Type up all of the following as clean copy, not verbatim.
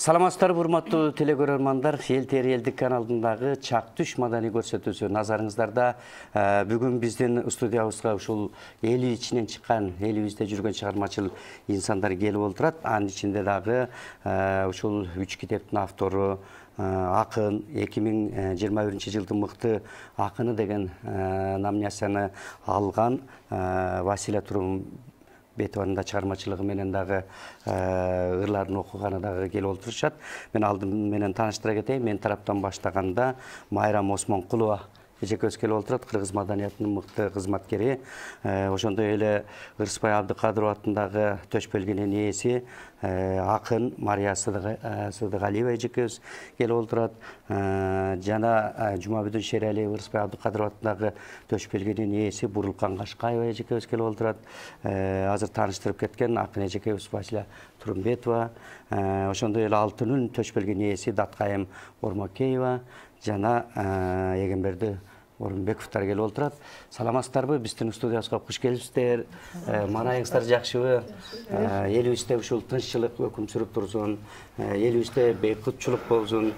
Саламатсыздар, урматтуу телекөрөрмандар. Эл тери элдик каналындагы Чак түш маданий көрсөтүүсү назарыңыздарда. Бүгүн биздин студиябызга ушул эли ичинен чыккан, элибизде жүргөн чыгармачыл инсандар келип отурат. Анын ичинде дагы ушул 3 китептин автору, акын, 2021-жылдын мыкты акыны деген номинацияны алган Василия Турумбетованын да чыгармачылыгы менен дагы ырларын окуганы дагы келип отурушат. Мен алдым менен тааныштыра кетейин. Мен тараптан баштаганда Майрам Осмонкулова эжекебиз келип отурат, кыргыз маданиятынын мыкты кызматкери. Ошондой эле Ырысбай Абдыкадыров атындагы төш белгинин ээси акын Мария Сыдыгалиева эжекебиз келип отурат. Жана Жумабүдүн Шерали Ырысбай Абдыкадыров атындагы төш белгинин ээси Бурулкан Кашкаева эжекебиз келип отурат. Азыр тааныштырып кеткен акын эжекебиз Василия Турумбетова. Ошондой эле алтынын төш белгинин ээси Даткайым Ормакеева жана Эгемберди Орунбековдор келип отурат. Саламатсыздарбы? Биздин студиябызга куш келипсиздер. Маанайыңыздар жакшыбы? Элибизде ушул тынччылык өкүм сүрүп турсун, элибизде бейкутчулук болсун,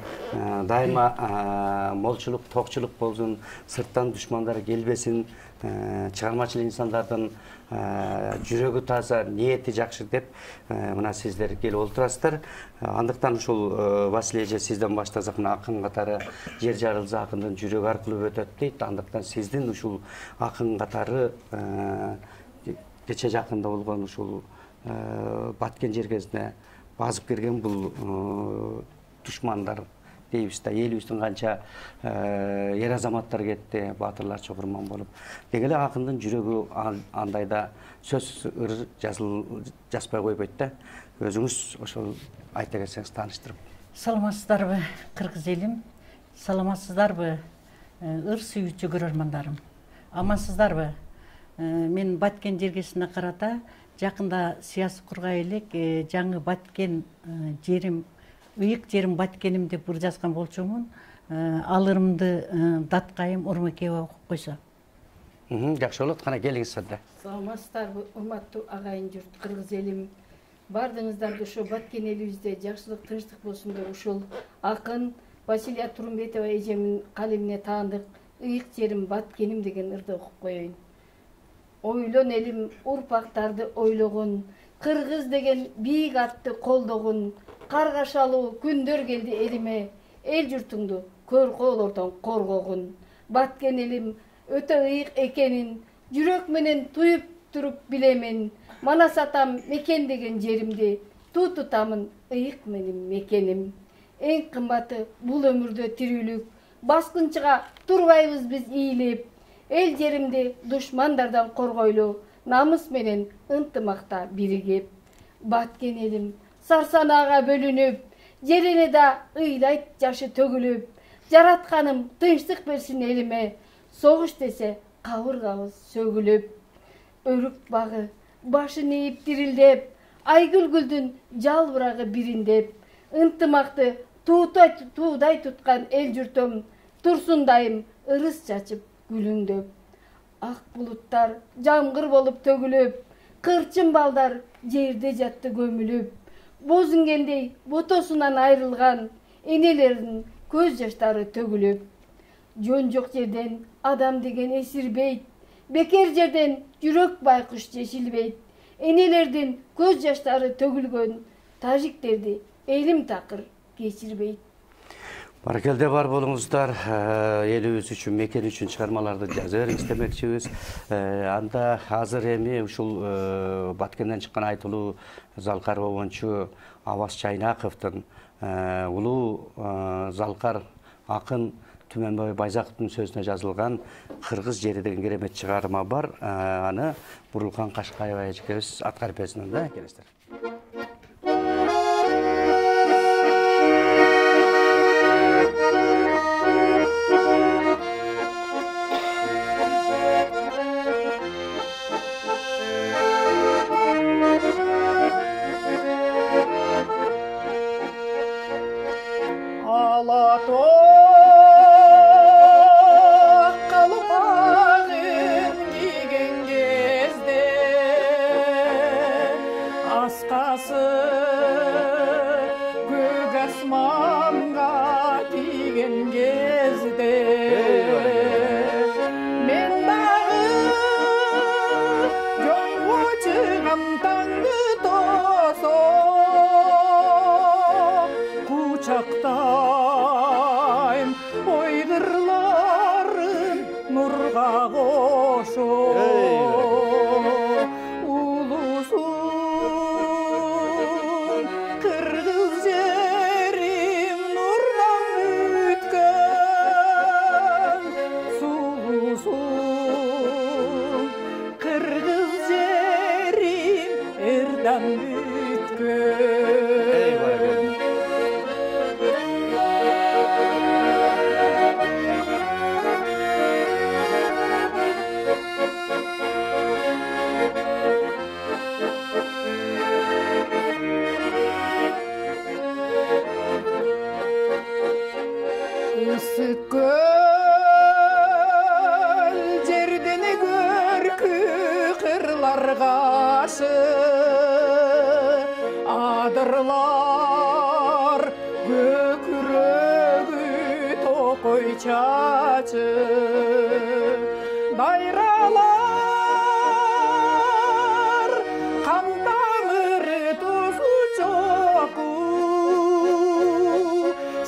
дайыма молчулук, токчулук болсун, сырттан душмандар келбесин, чыгармачыл инсандардын жүрөгү таза, ниети жакшы деп мына сиздер келип отурасыздар. Андыктан ушул Василия эже сизден баштасак, мына акын катары жер жарылса акындын жүрөгү аркылуу өтөт дейт. Андыктан сиздин ушул акын катары кече жакында болгон ушул Баткен жергесине басып кирген бул душмандар дейбиз да, элибиздин канча эр азаматтар кетти, баатырлар чогурман болуп. Деги эле акындын жүрөгү андайда сөзсүз ыр жазбай койбойт да. Өзүңүз ошол айта кетсеңиз тааныштырып. Саламатсыздарбы, кыргыз элим? Саламатсыздарбы, ыр сүйүүчү көрөрмандарым? Амансыздарбы? Мен Баткен жергесине карата жакында сыясат кургай элек, жаңы Баткен жерим, ыйык жерим Баткеним деп ыр жазган болчумун. Ал ырымды Даткайым Ормакеева окуп койсо. Жакшы болот, кана келиңиз садда. Саламатсыздарбы, урматтуу агайын журт, кыргыз элим? Бардыңыздарды ошо Баткен элибизде жакшылык, тынчтык болсун деп ушул акын Василия Турумбетова эжемдин калемине таандык ыйык жерим Баткеним деген ырды окуп коеюн. Ойлон элим, урпактарды ойлогон, кыргыз деген бийик атты колдогон, каргашалуу күндөр келди элиме, эл журтуңду көркөөлөрдөн коргогун. Баткен элим өтө ыйык экенин жүрөк менен туюп туруп билемин. Манас атам мекендеген жеримди тутамын ыйык менин мекеним. Эң кымбаты бул өмүрдө тирүүлүк, баскынчыга турбайбыз биз ийилип. Эл жеримди душмандардан коргойлу, намыс менен ынтымакта биригип. Баткен элим сарсанаага бөлүнүп, жерине да ыйлайт жашы төгүлүп. Жаратканым тынчтык берсин элиме, согуш десе кабыргабыз сөгүлүп. Өрүк багы башын ийип дирилдеп, айгүлгүлдүн жалбырагы бириндеп, ынтымакты туудай туткан эл журтум, турсундайым ырыс чачып гүлүңдөп. Ак булуттар жамгыр болуп төгүлүп, кырчын балдар жерде жатты көмүлүп. Бозунгендей ботосунан айрылган энелердин көз жаштары төгүлүп. Жөн жок жерден адам деген эсирбейт, бекер жерден жүрөк байкуш жешилбейт. Энелердин көз жаштары төгүлгөн тажиктерди элим такыр кечирбейт. Баракелде бар болуңуздар. Элибиз үчүн, мекен үчүн чыгармаларды жазыр истемекчибиз. Анда азыр эми ушул Баткенден чыккан айтылуу Залкар обончу Аваз Чайнаковдун улуу Залкар акын Түмөнбай Байзаковдун сөзүнө жазылган Кыргыз жери деген керемет чыгарма бар. Аны Бурулкан Кашкаева эжекебиз аткарып берсин да, келесиздер. асманға тиген кезде мен дағы жолға шығам таңды тосо құшақтайм ой қырларын нұрға қошо улусун кыргыз жерим нурдан бүткөн сулусун кыргыз жерим эрдан бүткөн Ысыккөл жерден көркү кырлар кашы адырлар көкүрөгү токой чачы дайралар кан тамыры тузу чоку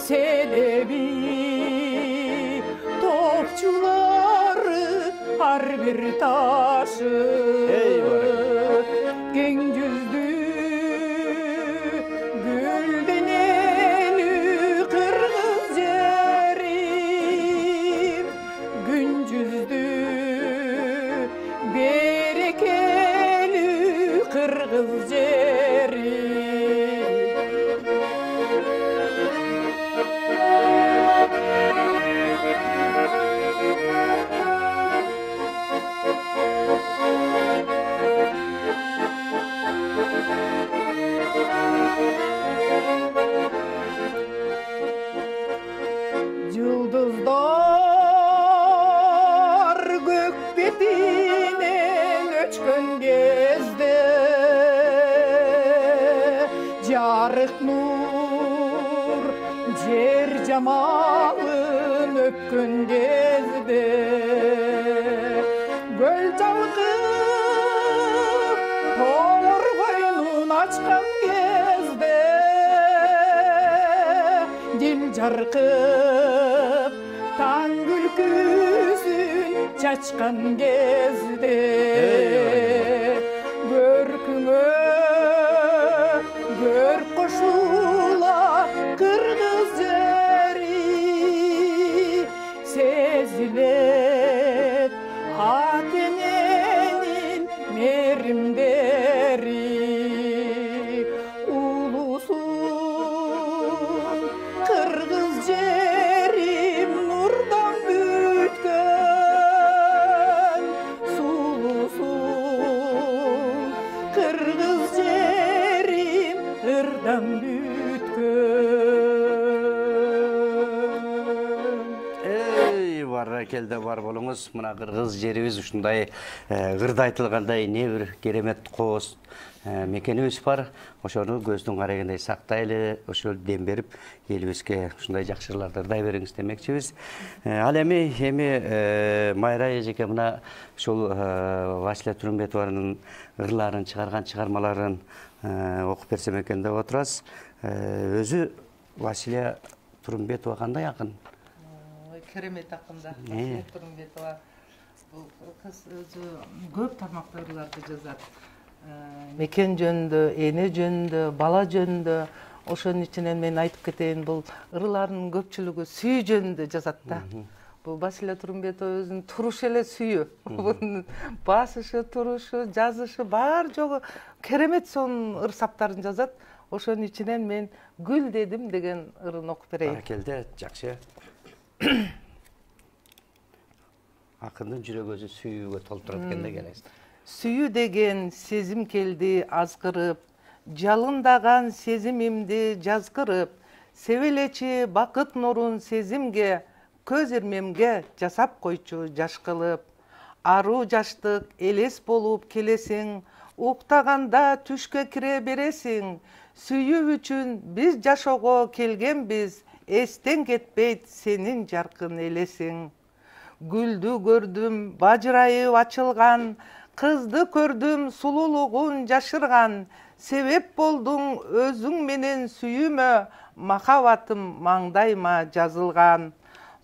себеби топчулары ар бир ташы кең жүздүү гүлденелүү кыргыз жерим күн жүздүү берекелүү кыргыз жерим Жұлдыздар көк бетінен өчкөн кезде жарык нур жер жамалын өпкөн кезде көл жалкып тоңор койнун ачкан кезде дил жаркып таң күлкүсүн чачкан кезде көркүңө көрк кошула кыргыз жери сезилет ата эненин мээримдери улусун кыргыз жерим нурдан бүткөн сулусун кыргыз жерим ырдан бүткөн. Баракелде бар болуңуз. Мына кыргыз жерибиз ушундай ырда айтылгандай не бир керемет кооз мекенибиз бар. Ошону көздүн карагандай сактайлы, ошол дем берип, элибизге ушундай жакшырларды ырдай бериңиз демекчибиз. Ал эми Майра эжеке мына ушул Василия Турумбетованын ырларын чыгарган чыгармаларын окуп берсем экен деп отурабыз. Өзү Василия Турумбетова кандай акын? Керемет акында Василия Турумбетова. Бул кыз өзү көп тармактуу ырларды жазат. Мекен жөнүндө, эне жөнүндө, бала жөнүндө. Ошонун ичинен мен айтып кетейин, бул ырларынын көпчүлүгү сүйүү жөнүндө жазат да. Бул Василия Турумбетова өзүнүн турушу эле сүйүү. Басышы, турушу, жазышы бар жогу керемет сонун ыр саптарын жазат. Ошонун ичинен мен Гүл дедим деген ырын окуп берейин. Келди, жакшы. Акындын жүрөгү өзү сүйүүгө толтурат экен деген. Сүйүү деген сезим келди азгырып, жалындаган сезимимди жазгырып, себелечи бакыт нурун сезимге, көз ирмемге жасап койчу жаш кылып. Аруу жаштык элес болуп келесиң, уктаганда түшкө кире бересиң, Сүйүү үчүн биз жашоого келгенбиз, эстен кетпейт сенин жаркын элесиң. Гүлдү көрдүм, бажырайып ачылган, кызды көрдүм, сулуулугун жашырган. Себеп болдуң өзүң менен сүйүүмө, махабатым маңдайыма жазылган.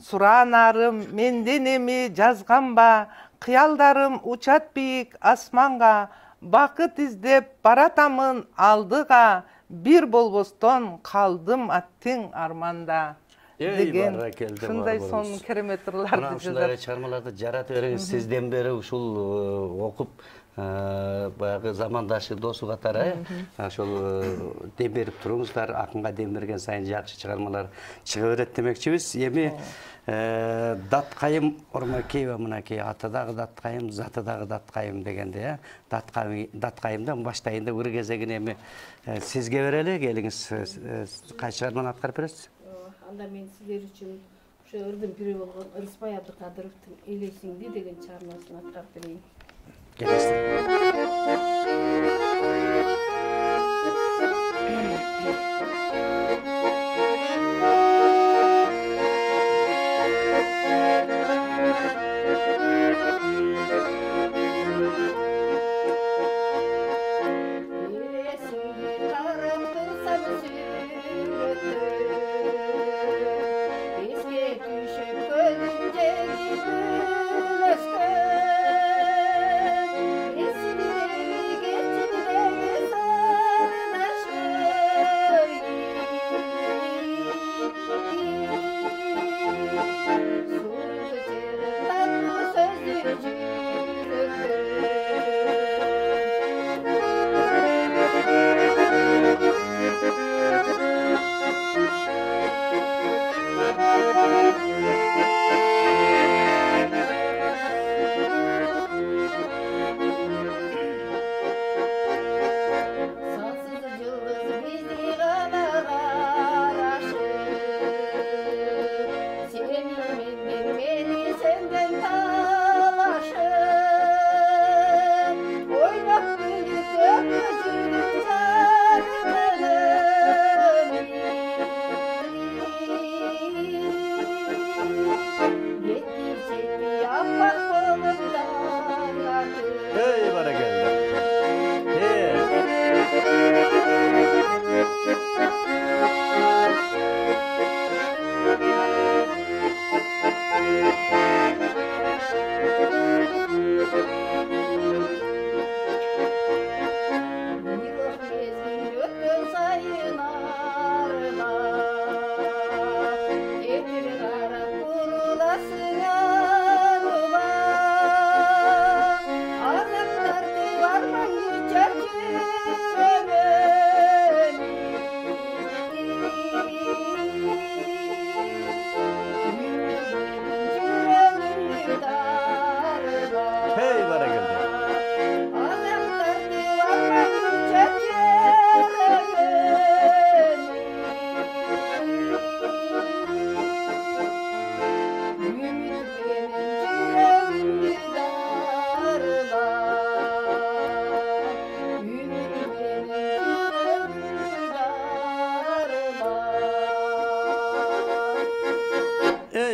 Сураанарым менден эми жазганба, кыялдарым учат бийик асманга. Бакыт издеп баратамын алдыга, бир болбостон калдым аттың арманда. Деген ушундай сонун керемет ырларды ушундай чыгармаларды жаратып бериңиз. Сизден бери ушул окуп баягы замандашы досу катары ошол дем берип туруңуздар. Акынга дем берген сайын жакшы чыгармалар чыга берет демекчибиз. Эми Даткайым Ормакеева мынакей атадагы даткайым, затыдагы даткайым дегенде, даткайымдан баштайын деп ыр кезегин эми сизге берели, келиңиз. Кайсы чыгарманы аткарып бересиз? Анда мен сиздер үчүн ошо ырдын бири болгон Ырысбай Абдыкадыровдун Элесиңди деген чыгармасын аткарып берейин.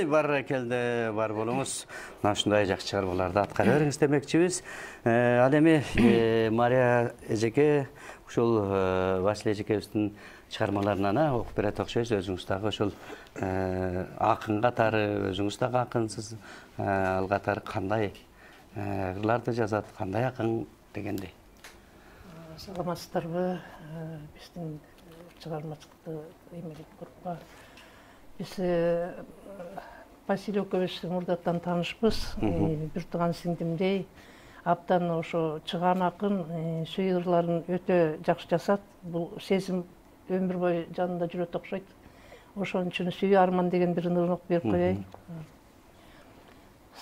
Баракелде бар болуңуз. Мына ушундай жакшы чыгармаларды аткара бериңиз демекчибиз. Ал эми Мария эжеке ушул Василий эжекебиздин чыгармаларын окуп берет окшойсуз. Өзүңүз дагы ошол акын катары, өзүңүз дагы акынсыз. Ал катары кандай ырларды жазат, кандай акын дегендей. Саламатсыздарбы? Биздин чыгармачылыкты эмелеп группа. Биз Василий экөөбүз мурдаттан таанышпыз. Бир тууган сиңдимдей абдан ошо чыган акын сүйүү ырларын өтө жакшы жасат. Бул сезим өмүр бою жанында жүрөт окшойт. Ошон үчүн сүйүү арман деген бир ырын берип коеюн.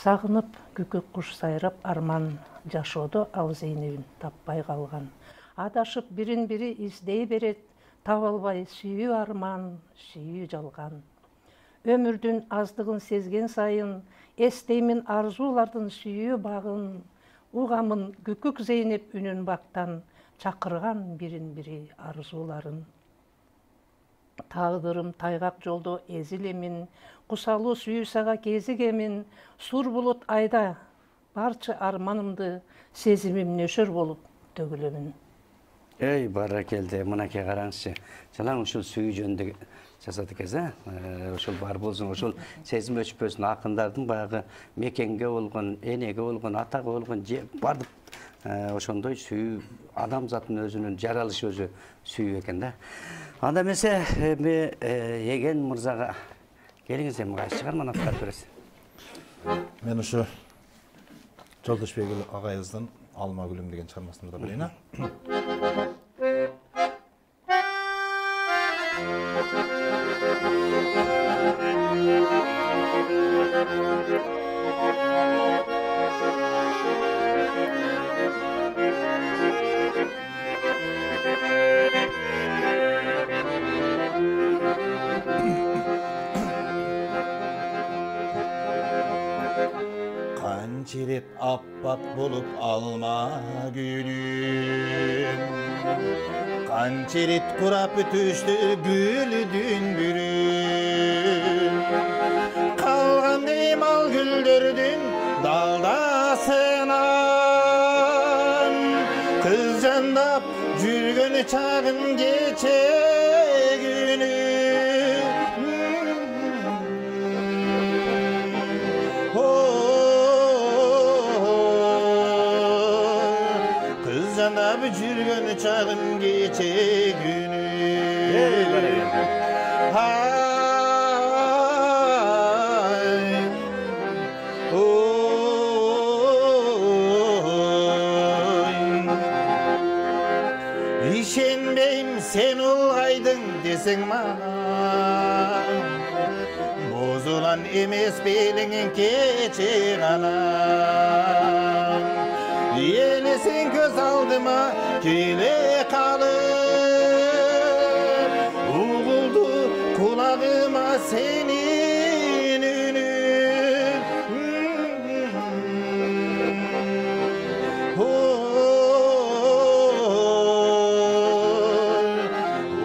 Сагынып күкүк куш сайрап арман, жашоодо ал зейнебин таппай калган. Адашып бирин бири издей берет, таба албай сүйүү арман, сүйүү жалган. Өмүрдүн аздыгын сезген сайын, эстеймин арзуулардын сүйүү багын, угамын күкүк зейнеп үнүн бактан, чакырган бирин бири арзууларын. Тагдырым тайгак жолдо эзилемин, кусалуу сүйүү сага кезигемин, сур булут айда барча арманымды сезимим нөшөр болуп төгүлөмүн. Ey barakelde, mınake karansı. Çalan uşul suyu jönde жасады экенсиз, ошол бар болсун, ошол сезим өчпөсүн акындардын баягы мекенге болгон, энеге болгон, атага болгон бардык ошондой сүйүү адамзаттын өзүнүн жаралышы өзү сүйүү экен да. Анда эмесе Еген мырзага келиңиз, эми кайсы чыгарманы аткарып бересиз? Мен ушу Жолдошбек агайыбыздын Алма гүлүм деген чыгармасын да билейин. Çirip appak bulup alma gülüm, kançerit kurap ütüştü gülüdün bürüm. Kalgan deyim al güldürdün daldasınan, kız jandap жүргөн çağın geçe günü. Жүргөн чагым кече күнү. Ишенбейм сен улгайдың десең мага, бозулан эмес белиңин кече гана. Елесин көз алдыма келе қалып, уғылды құлағыма сенин үнүн.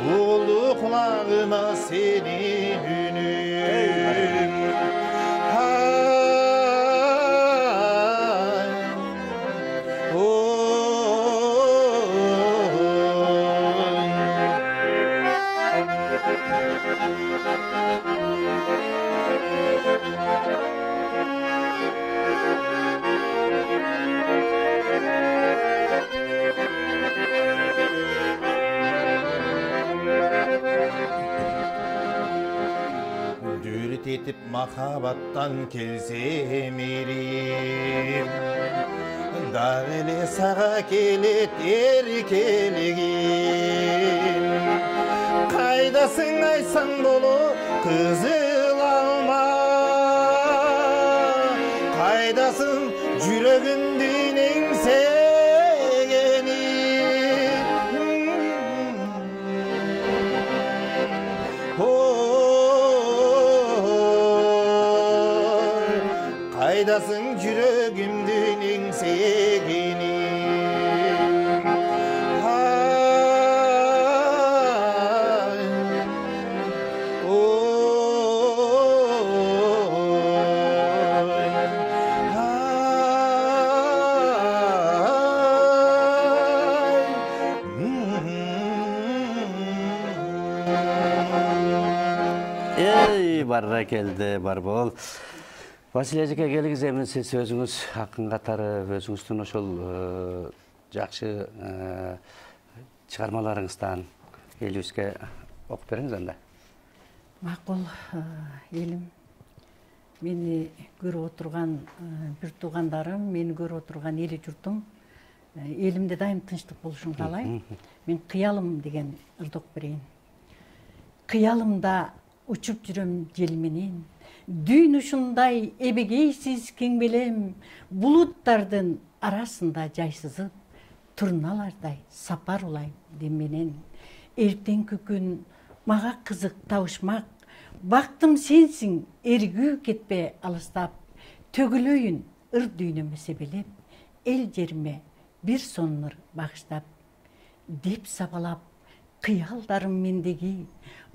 Уғылды құлағыма сенин үнүн. Дүрт етіп махабаттан келсем ерім, дағы эле сага келет эркелигим. Кайдасың айтсаң боло кызыл алма, кайдасың жүрөгүмдүн эңсегени. Кайдасың жүрөгүмдүн эңсегени. Barra keldi, бар бол. Василий эжеке келиңиз, эми сиз өзүңүз акын катары өзүңүздүн ошол жакшы чыгармаларыңыздан элибизге окуп бериңиз анда. Макул, элим. Мени көрүп отурган бир туугандарым, мени көрүп отурган эли журтум, элимде дайым тынчтык болушун каалайм. Мен кыялым деген ырдок берейин. Кыялымда учуп жүрөм жел менен, дүйн ушундай эбегейсиз кең белем, булуттардын арасында жайсызып, турналардай сапар улайм деменен. Эртеңки күн мага кызык табышмак, бактым сенсиң эргүү кетпе алыстап, төгүлөйүн ыр дүйнөмө себелеп, эл жериме бир сонун ыр багыштап. деп сабалап кыялдарым мендеги,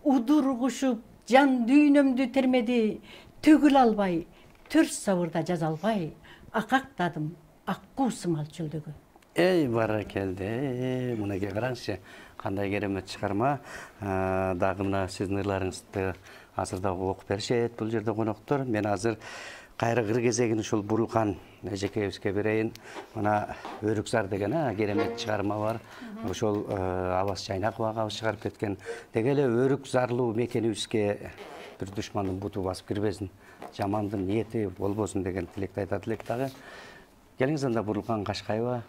удур кушуп жан дүйнөмдү термеди, төгүл албай төрт сабырда жаза албай, акактадым аккуу сымал чөлдөгү. Ey баракелде, мынакей караңызчы, кандай керемет чыгарма. Дагы мына сиздин ырларыңызды азыр дагы окуп беришет бул жерде коноктор. Мен азыр кайра кыр кезегин ушул Бурулкан эжекебизге берейин. Мына Өрүкзар деген керемет чыгарма бар. Ошол Абас Жайнаков агабыз чыгарып кеткен. Деги эле Өрүкзарлуу мекенибизге бир душмандын буту басып кирбесин, жамандын ниети болбосун деген тилекти айтат элек дагы. Келиңиз анда Бурулкан Кашкаева,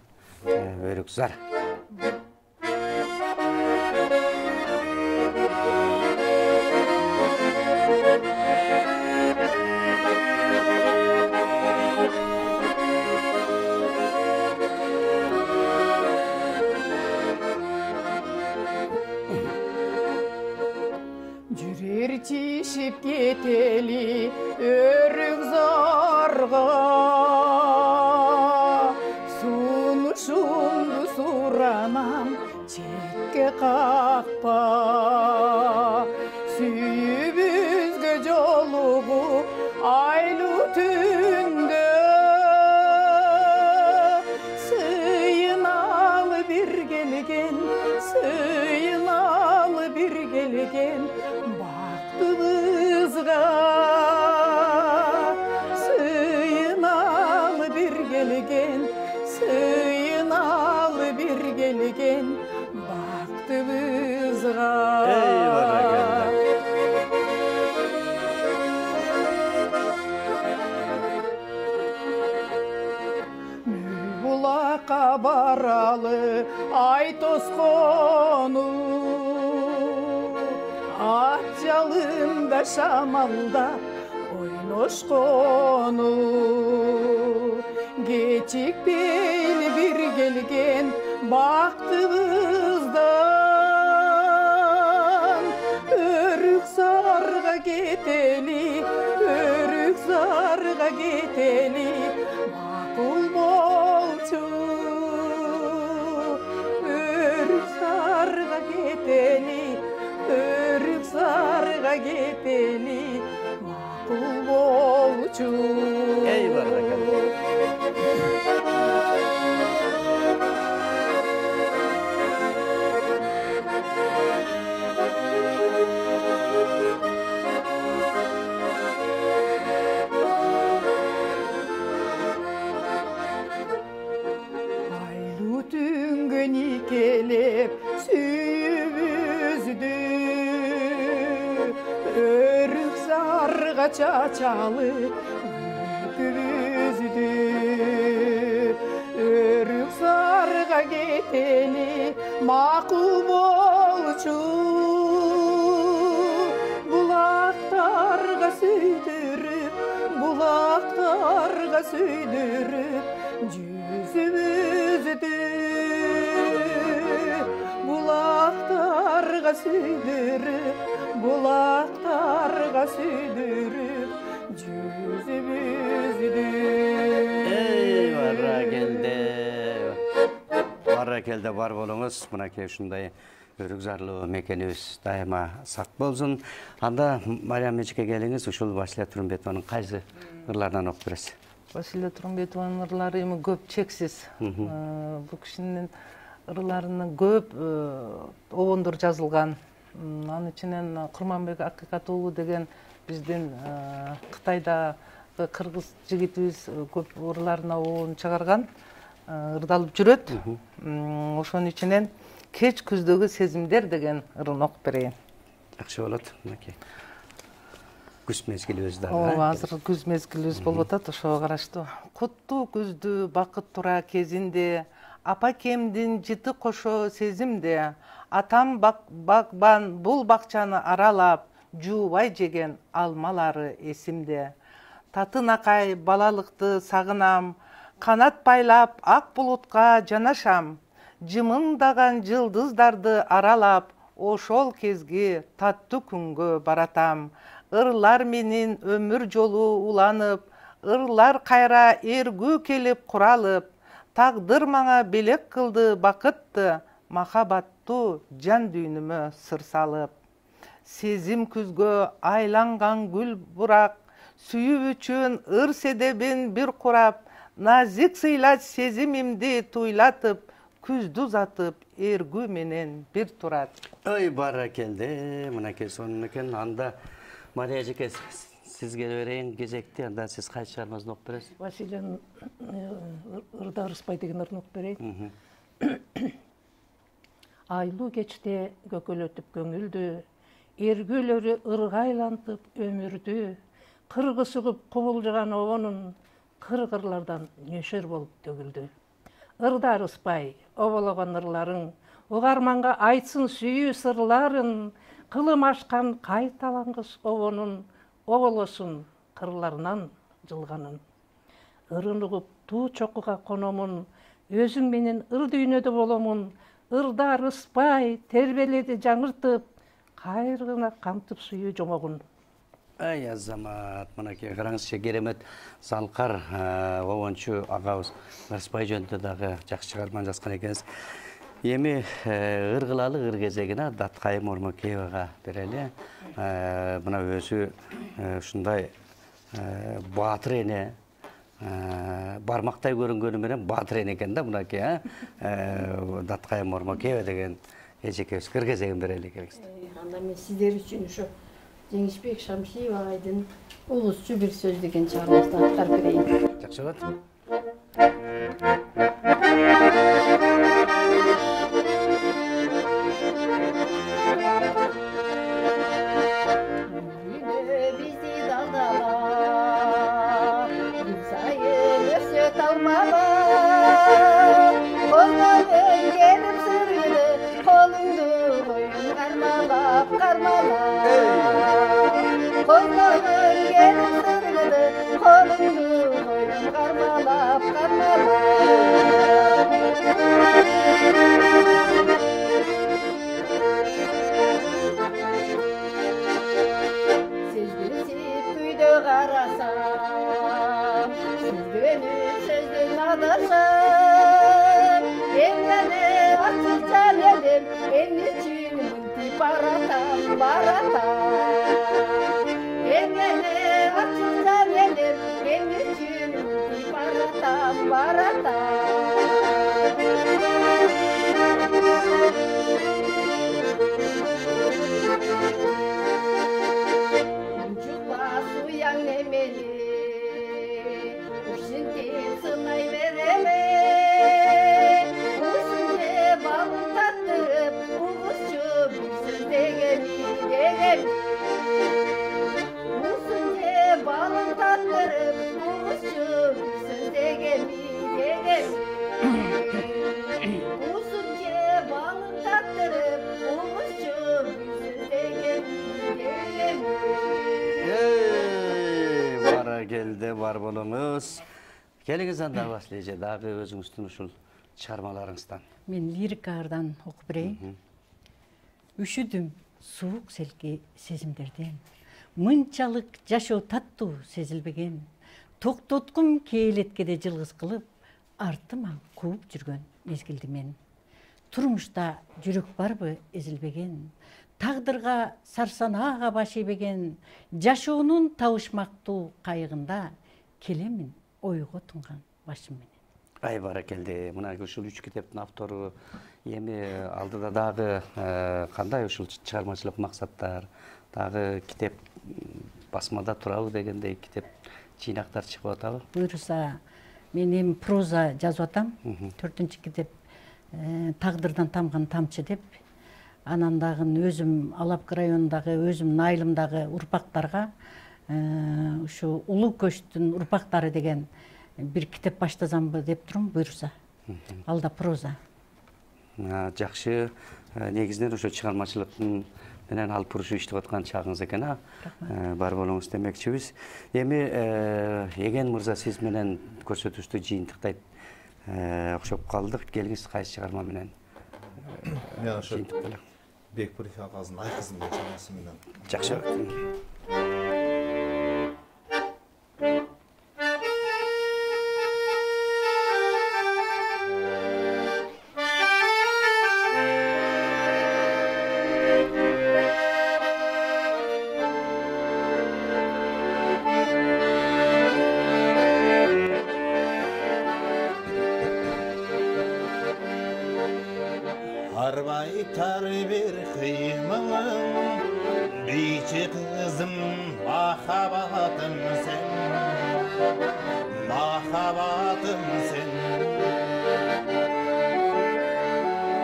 Өрүкзар. Жүрер тишип кетели Өрүкзарга, сунушумду суранам чекке какпа. Сүйүбүзгө жолугуп айлуу түндө, сыйыналы бир келген, сыйыналы бир келген бактыбызга, сыйыналы бир келген, сыйыналы бир келген бактыбызга. Булакка баралы ай тоскону, ат жалында шамалдап ойношкону. Кечикпейли бир келген бактыбыздан, Өрүкзарга кетели, Өрүкзарга кетели, макул болчу. Өрүкзарга кетели, Өрүкзарга кетели, макул болчу. Ey баракелде. Айлуу түнгө никелеп сүйүбүздү, Өрүкзарга чачалы күбүздү. Өрүкзарга кетели макул болчу, булактарга сүйдүрүп, булактарга сүйдүрүп жүзүбүздү. Булактарга сүйдүрүп, булактарга сүйдүрүп жүзүбүздү. Ey баракелде. Баракелде бар болуңуз. Мынакей ушундай Өрүкзарлуу мекенибиз дайыма сак болсун. Анда Мариям эжеке келиңиз, ушул Василия Турумбетованын кайсы ырларынан окуп бересиз? Василия Турумбетованын ырлары эми көп, чексиз. Бул кишинин ырларынын көп обондор жазылган. Анын ичинен Курманбек Акыкат уулу деген биздин Кытайдагы кыргыз жигитибиз көп ырларына обон чыгарган, ырдалып жүрөт. Ошонун ичинен Кеч күздөгү сезимдер деген ырын окуп берейин. Жакшы болот. Мынакей. Күз мезгилибиз дагы. Ооба, азыр күз мезгилибиз болуп атат, ошого караштуу. Куттуу күздү бакыт тура кезинде, апакемдин жыты кошо сезимде, атам багбан бул бакчаны аралап, жуубай жеген алмалары эсимде. Татынакай балалыкты сагынам, канат байлап ак булутка жанашам, жымыңдаган жылдыздарды аралап, ошол кезги таттуу күнгө баратам. Ырлар менин өмүр жолу уланып, ырлар кайра эргүү келип куралып, тагдыр мага белек кылды бакытты, махабаттуу жан дүйнүмө сыр салып. Сезим күзгө айланган гүл бурак, сүйүү үчүн ыр седебин бир курап, назик сыйлач сезимимди туйлатып, күздү узатып, эргүү менен бир турат. Ой, баракелде, мынакей сонун экен. Анда Мария эжеке, сизге берейин кезекти, анда сиз кайсы чыгармасын окуп бересиз? Василияның ырда ырыспай деген ырын окуп берейин. Айлуу кечте көкөлөтүп көңүлдү, эргүүлөрү ыргайлантып өмүрдү, кыргысы кып кубулжуган обонун кыргырлардан нөшөр болуп төгүлдү. Ырда ырыспай обологон ырларың, угарманга айтсын сүйүү сырларын, кылым ашкан кайталангыс обонун, оболосун кырларынан жылганын. Ырын угуп туу чокуга кономун, өзүң менен ыр дүйнөдө боломун, ырда ырыспай тербеледи жаңыртып, кайрыгына камтып сүйүү жомогун. Ай азамат, мынакей караңызчы, керемет Залкар обончу агабыз ырыспай жөнүндө дагы жакшы чыгарманы жазган экенсиз. Эми ыр кылалы ыр кезегине Даткайым Ормокеевага берели. Мына өзү ушундай баатыр эне, бармактай көрүнгөнү менен баатыр эне экен да мынакей. Даткайым Ормокеева деген эжекебиз ыр кезегин берели керексиз. Анда мен сиздер үчүн ошо Жеңишбек Шамшиев агайдын улусчу бир сөз деген чыгармасын аткарып берейин. Жакшы болот. Келде бар болуңуз. Келиңиз анда Василия эже, дагы өзүңүздүн ушул чыгармаларыңыздан. Мен лирикадан окуп берейин. Үшүдүм суук селки сезимдерден, мынчалык жашоо таттуу сезилбеген, токтоткум кээлеткеде жылгыз кылып, артыма кууп жүргөн мезгилди мен. Турмушта жүрөк барбы эзилбеген, тагдырга сарсанаага баш ийбеген, жашоонун табышмактуу кайыгында келемин ойго тунган башым менен. Ай баракелде, мына ушул 3 китептин автору, эми алдыда дагы кандай ушул чыгармачылык максаттар, дагы китеп басмада турабы дегендей китеп жыйнактар чыгып атабы? Буюрса, мен эми проза жазып атам. 4-чү китеп Тагдырдан тамган тамчы деп. Анан дагы өзүм Алапкы районундагы өзүмдүн айылымдагы урпактарга ушу улуу көчтүн урпактары деген бир китеп баштасамбы деп турум, буюрса. Алда проза. Жакшы, негизинен ошо чыгармачылыктын менен алып бурушу иштеп аткан чагыңыз экен, бар болуңуз демекчибиз. Эми Еген мырза сиз менен көрсөтүштү жыйынтыктайт окшоп калдык. Келиңиз кайсы чыгарма менен? Мен ошо Бекбуров агабыздын Айкызым деген чыгармасы менен. Жакшы. Aytar bir kıymılım, biçi kızım, mahabatım sen, mahabatım sen.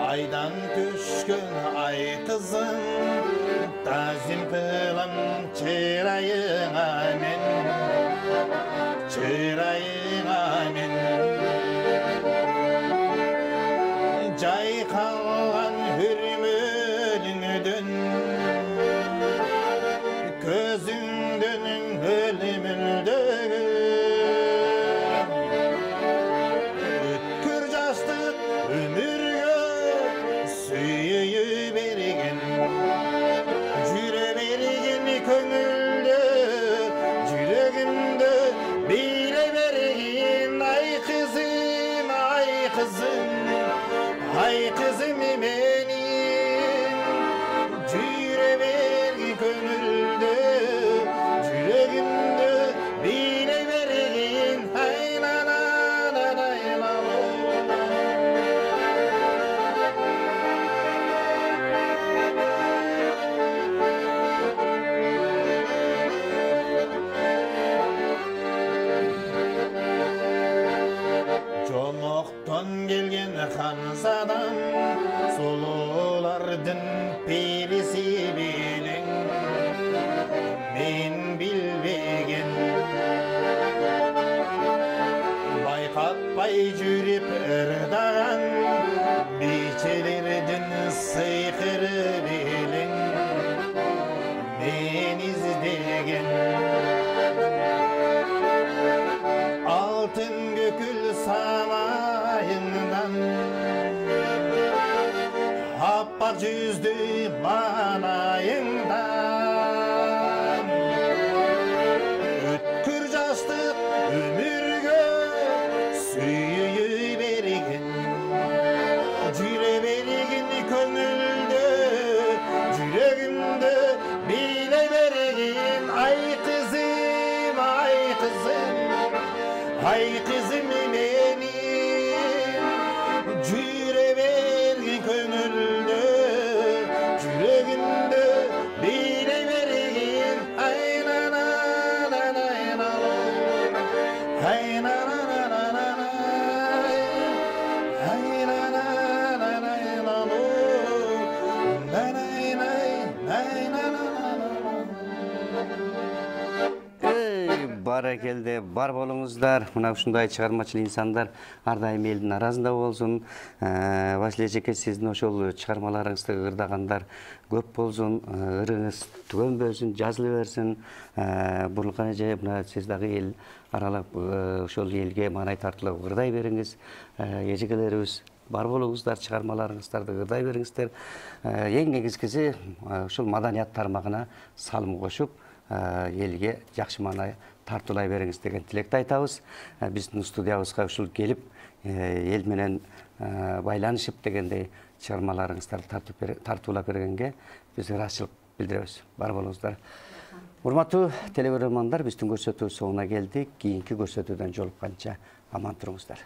Aydan düşkün ay kızım, tazim kılam çırayına men, çırayına men. Cay kalan hürmülünden, gözünden ölümünden. Ötkür jastık ömürge süyüyü bergen, jüre bergen köngülde, yüreğimde bile bergen. Ay kızım, ay kızım, ay kızım benim, jüre bergen köngülde, yüreğimde bile bergen. Hay la la la la la la. Çomoktan gelgen hansadan, solulardın perisi bilen, men bilbegen. Bayqatpay jürüp ırdagan, biçelerden sıykırı bilen, men izlegen. Altın gökül samayından, happak yüzdü manayından. Ötkür jastık ömürge süyüyü bergen, jüre bergen köngülde, yüreğimde bile bergen. Ay kızım, ay kızım, ay kızım benim, jüre bergen köngülde, yüreğimde bile bergen. Ay la la la la la la, ay la la la la la la, ay la la la la la la, la la la la la. Ey barakelde бар болуңуздар. Мына ушундай чыгармачыл инсандар ар дайым элдин арасында болсун. Василий эжеке, сиздин ошол чыгармаларыңызды ырдагандар көп болсун, ырыңыз түгөнбөсүн, жазыла берсин. Бурлукан эже, мына сиз дагы эл аралап ошол элге маанай тартылып ырдай бериңиз. Эжекелерибиз бар болуңуздар, чыгармаларыңыздарды ырдай бериңиздер. Эң негизгиси ошол маданият тармагына салым кошуп, элге жакшы маанай тартуулай бериңиз деген тилекти айтабыз. Биздин студиябызга ушул келип, эл менен байланышып дегендей чыгармаларыңыздарды тартуулап бергенге биз ыраазычылык билдиребиз. Бар болуңуздар. Урматтуу телекөрөрмандар, биздин көрсөтүү соңуна келдик. Кийинки көрсөтүүдөн жолукканча аман туруңуздар.